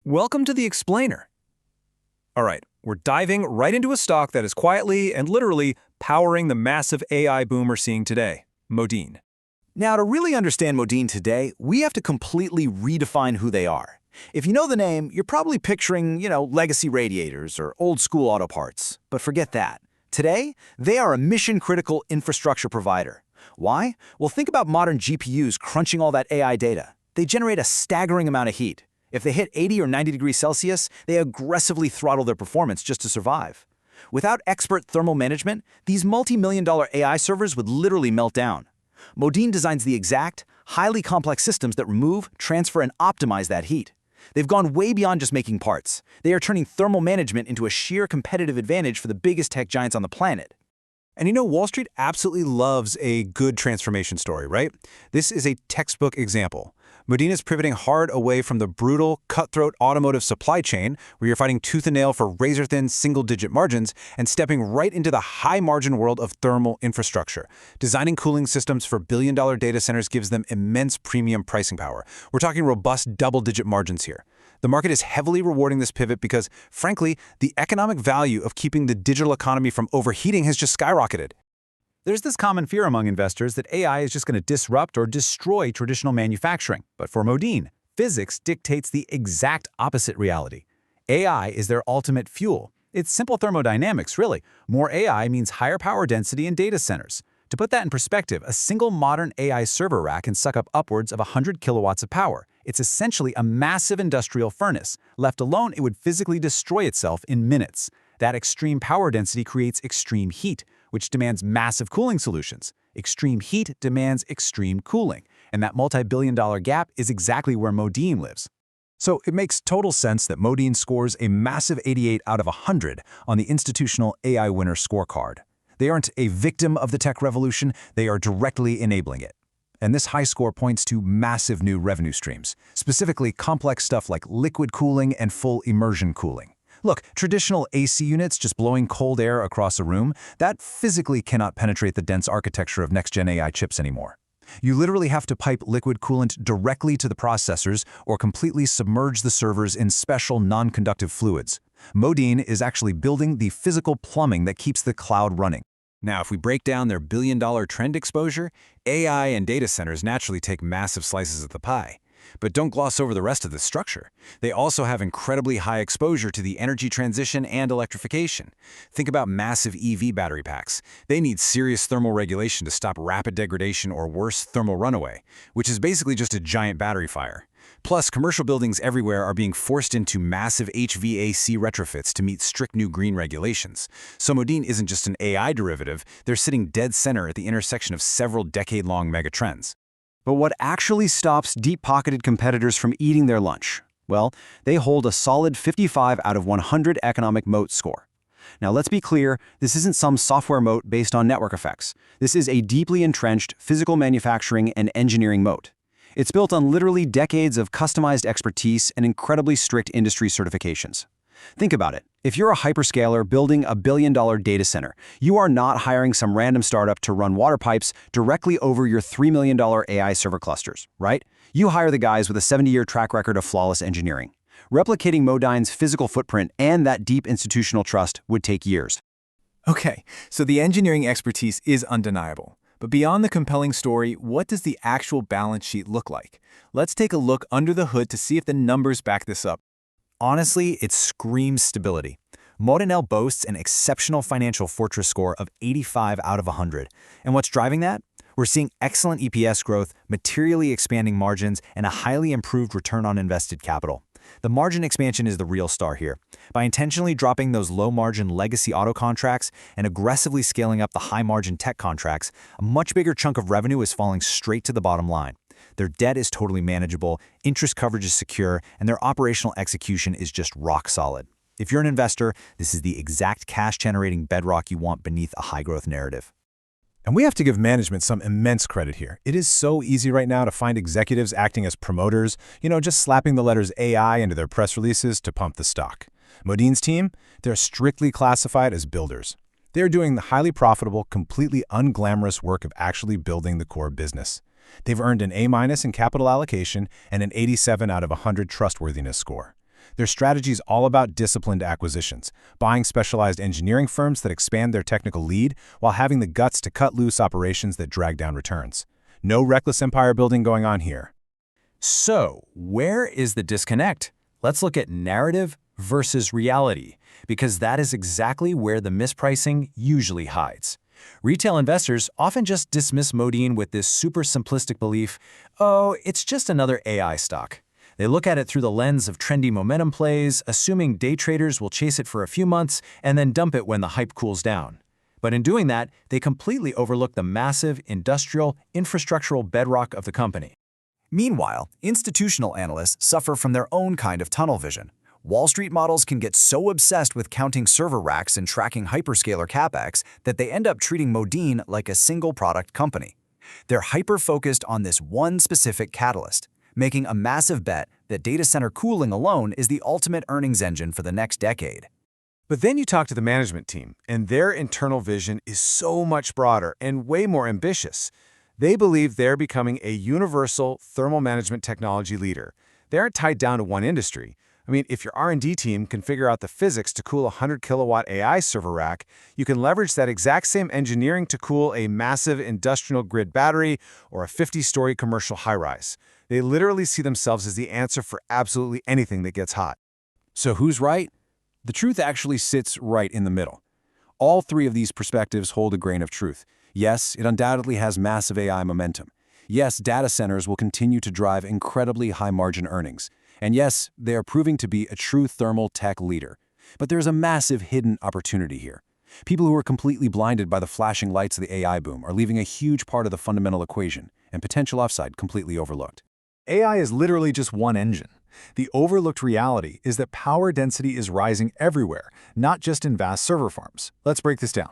Welcome to the Explainer. All right, we're diving right into a stock that is quietly and literally powering the massive AI boom we're seeing today, Modine. Now, to really understand Modine today, we have to completely redefine who they are. If you know the name, you're probably picturing, legacy radiators or old-school auto parts. But forget that. Today, they are a mission-critical infrastructure provider. Why? Well, think about modern GPUs crunching all that AI data. They generate a staggering amount of heat. If they hit 80 or 90 degrees Celsius, they aggressively throttle their performance just to survive. Without expert thermal management, these multi-million-dollar AI servers would literally melt down. Modine designs the exact, highly complex systems that remove, transfer, and optimize that heat. They've gone way beyond just making parts. They are turning thermal management into a sheer competitive advantage for the biggest tech giants on the planet. And Wall Street absolutely loves a good transformation story, right? This is a textbook example. Modine is pivoting hard away from the brutal, cutthroat automotive supply chain, where you're fighting tooth and nail for razor-thin, single-digit margins, and stepping right into the high-margin world of thermal infrastructure. Designing cooling systems for billion-dollar data centers gives them immense premium pricing power. We're talking robust double-digit margins here. The market is heavily rewarding this pivot because, frankly, the economic value of keeping the digital economy from overheating has just skyrocketed. There's this common fear among investors that AI is just going to disrupt or destroy traditional manufacturing. But for Modine, physics dictates the exact opposite reality. AI is their ultimate fuel. It's simple thermodynamics, really. More AI means higher power density in data centers. To put that in perspective, a single modern AI server rack can suck up upwards of 100 kilowatts of power. It's essentially a massive industrial furnace. Left alone, it would physically destroy itself in minutes. That extreme power density creates extreme heat, which demands massive cooling solutions. Extreme heat demands extreme cooling, and that multi-billion-dollar gap is exactly where Modine lives. So it makes total sense that Modine scores a massive 88 out of 100 on the institutional AI winner scorecard. They aren't a victim of the tech revolution, they are directly enabling it. And this high score points to massive new revenue streams, specifically complex stuff like liquid cooling and full immersion cooling. Look, traditional AC units just blowing cold air across a room, that physically cannot penetrate the dense architecture of next-gen AI chips anymore. You literally have to pipe liquid coolant directly to the processors or completely submerge the servers in special non-conductive fluids. Modine is actually building the physical plumbing that keeps the cloud running. Now, if we break down their billion-dollar trend exposure, AI and data centers naturally take massive slices of the pie. But don't gloss over the rest of the structure. They also have incredibly high exposure to the energy transition and electrification. Think about massive EV battery packs. They need serious thermal regulation to stop rapid degradation or worse, thermal runaway, which is basically just a giant battery fire. Plus, commercial buildings everywhere are being forced into massive HVAC retrofits to meet strict new green regulations. So Modine isn't just an AI derivative, they're sitting dead center at the intersection of several decade-long megatrends. But what actually stops deep-pocketed competitors from eating their lunch? Well, they hold a solid 55 out of 100 economic moat score. Now, let's be clear, this isn't some software moat based on network effects. This is a deeply entrenched physical manufacturing and engineering moat. It's built on literally decades of customized expertise and incredibly strict industry certifications. Think about it. If you're a hyperscaler building a billion-dollar data center, you are not hiring some random startup to run water pipes directly over your $3 million AI server clusters, right? You hire the guys with a 70-year track record of flawless engineering. Replicating Modine's physical footprint and that deep institutional trust would take years. Okay, so the engineering expertise is undeniable. But beyond the compelling story, what does the actual balance sheet look like? Let's take a look under the hood to see if the numbers back this up. Honestly, it screams stability. Modine boasts an exceptional financial fortress score of 85 out of 100. And what's driving that? We're seeing excellent EPS growth, materially expanding margins, and a highly improved return on invested capital. The margin expansion is the real star here. By intentionally dropping those low-margin legacy auto contracts and aggressively scaling up the high-margin tech contracts, a much bigger chunk of revenue is falling straight to the bottom line. Their debt is totally manageable, interest coverage is secure, and their operational execution is just rock solid. If you're an investor, this is the exact cash-generating bedrock you want beneath a high-growth narrative. And we have to give management some immense credit here. It is so easy right now to find executives acting as promoters, just slapping the letters AI into their press releases to pump the stock. Modine's team, they're strictly classified as builders. They're doing the highly profitable, completely unglamorous work of actually building the core business. They've earned an A- in capital allocation and an 87 out of 100 trustworthiness score. Their strategy is all about disciplined acquisitions, buying specialized engineering firms that expand their technical lead while having the guts to cut loose operations that drag down returns. No reckless empire building going on here. So, where is the disconnect? Let's look at narrative versus reality, because that is exactly where the mispricing usually hides. Retail investors often just dismiss Modine with this super simplistic belief, oh, it's just another AI stock. They look at it through the lens of trendy momentum plays, assuming day traders will chase it for a few months and then dump it when the hype cools down. But in doing that, they completely overlook the massive industrial, infrastructural bedrock of the company. Meanwhile, institutional analysts suffer from their own kind of tunnel vision. Wall Street models can get so obsessed with counting server racks and tracking hyperscaler capex that they end up treating Modine like a single-product company. They're hyper-focused on this one specific catalyst, making a massive bet that data center cooling alone is the ultimate earnings engine for the next decade. But then you talk to the management team, and their internal vision is so much broader and way more ambitious. They believe they're becoming a universal thermal management technology leader. They aren't tied down to one industry. I mean, if your R&D team can figure out the physics to cool a 100-kilowatt AI server rack, you can leverage that exact same engineering to cool a massive industrial grid battery or a 50-story commercial high-rise. They literally see themselves as the answer for absolutely anything that gets hot. So who's right? The truth actually sits right in the middle. All three of these perspectives hold a grain of truth. Yes, it undoubtedly has massive AI momentum. Yes, data centers will continue to drive incredibly high-margin earnings. And yes, they are proving to be a true thermal tech leader. But there's a massive hidden opportunity here. People who are completely blinded by the flashing lights of the AI boom are leaving a huge part of the fundamental equation and potential upside completely overlooked. AI is literally just one engine. The overlooked reality is that power density is rising everywhere, not just in vast server farms. Let's break this down.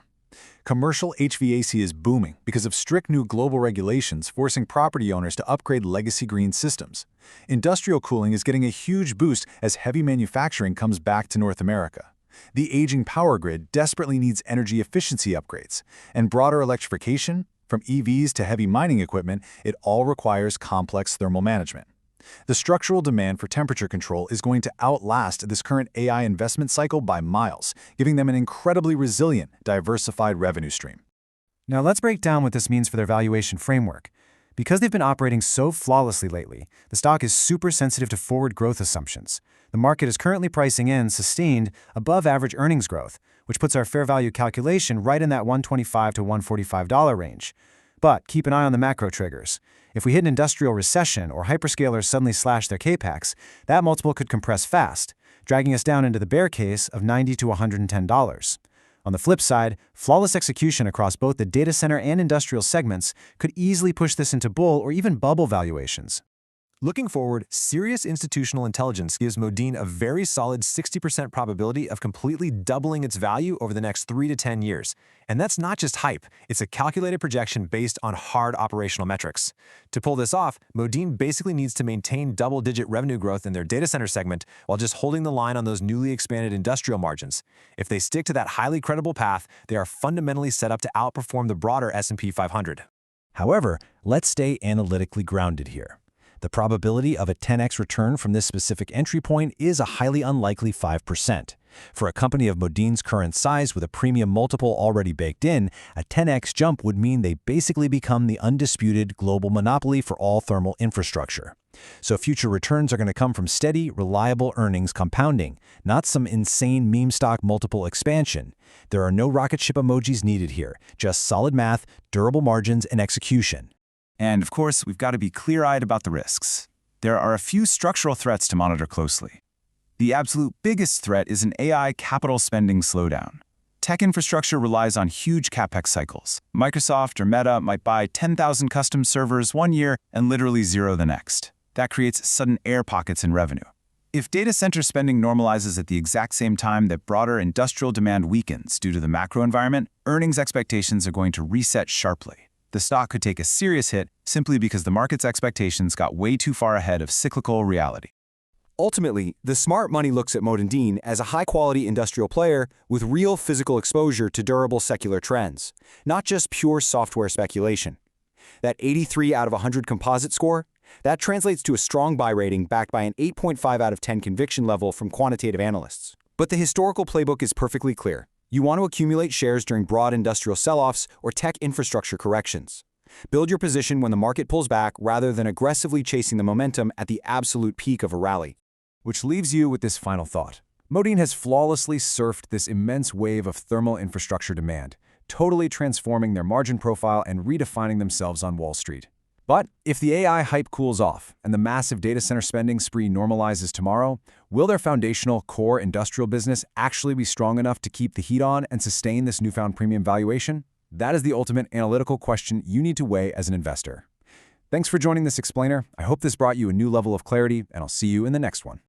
Commercial HVAC is booming because of strict new global regulations forcing property owners to upgrade legacy green systems. Industrial cooling is getting a huge boost as heavy manufacturing comes back to North America. The aging power grid desperately needs energy efficiency upgrades, and broader electrification, from EVs to heavy mining equipment, it all requires complex thermal management. The structural demand for temperature control is going to outlast this current AI investment cycle by miles, giving them an incredibly resilient, diversified revenue stream. Now let's break down what this means for their valuation framework. Because they've been operating so flawlessly lately, the stock is super sensitive to forward growth assumptions. The market is currently pricing in sustained, above-average earnings growth, which puts our fair value calculation right in that $125 to $145 range. But keep an eye on the macro triggers. If we hit an industrial recession or hyperscalers suddenly slash their capex, that multiple could compress fast, dragging us down into the bear case of $90 to $110. On the flip side, flawless execution across both the data center and industrial segments could easily push this into bull or even bubble valuations. Looking forward, serious institutional intelligence gives Modine a very solid 60% probability of completely doubling its value over the next 3 to 10 years. And that's not just hype, it's a calculated projection based on hard operational metrics. To pull this off, Modine basically needs to maintain double-digit revenue growth in their data center segment while just holding the line on those newly expanded industrial margins. If they stick to that highly credible path, they are fundamentally set up to outperform the broader S&P 500. However, let's stay analytically grounded here. The probability of a 10x return from this specific entry point is a highly unlikely 5%. For a company of Modine's current size with a premium multiple already baked in, a 10x jump would mean they basically become the undisputed global monopoly for all thermal infrastructure. So future returns are going to come from steady, reliable earnings compounding, not some insane meme stock multiple expansion. There are no rocket ship emojis needed here, just solid math, durable margins, and execution. And of course, we've got to be clear-eyed about the risks. There are a few structural threats to monitor closely. The absolute biggest threat is an AI capital spending slowdown. Tech infrastructure relies on huge capex cycles. Microsoft or Meta might buy 10,000 custom servers one year and literally zero the next. That creates sudden air pockets in revenue. If data center spending normalizes at the exact same time that broader industrial demand weakens due to the macro environment, earnings expectations are going to reset sharply. The stock could take a serious hit simply because the market's expectations got way too far ahead of cyclical reality. Ultimately, the smart money looks at Modine as a high-quality industrial player with real physical exposure to durable secular trends, not just pure software speculation. That 83 out of 100 composite score, That translates to a strong buy rating backed by an 8.5 out of 10 conviction level from quantitative analysts. But the historical playbook is perfectly clear. You want to accumulate shares during broad industrial sell-offs or tech infrastructure corrections. Build your position when the market pulls back rather than aggressively chasing the momentum at the absolute peak of a rally. Which leaves you with this final thought. Modine has flawlessly surfed this immense wave of thermal infrastructure demand, totally transforming their margin profile and redefining themselves on Wall Street. But if the AI hype cools off and the massive data center spending spree normalizes tomorrow, will their foundational core industrial business actually be strong enough to keep the heat on and sustain this newfound premium valuation? That is the ultimate analytical question you need to weigh as an investor. Thanks for joining this explainer. I hope this brought you a new level of clarity, and I'll see you in the next one.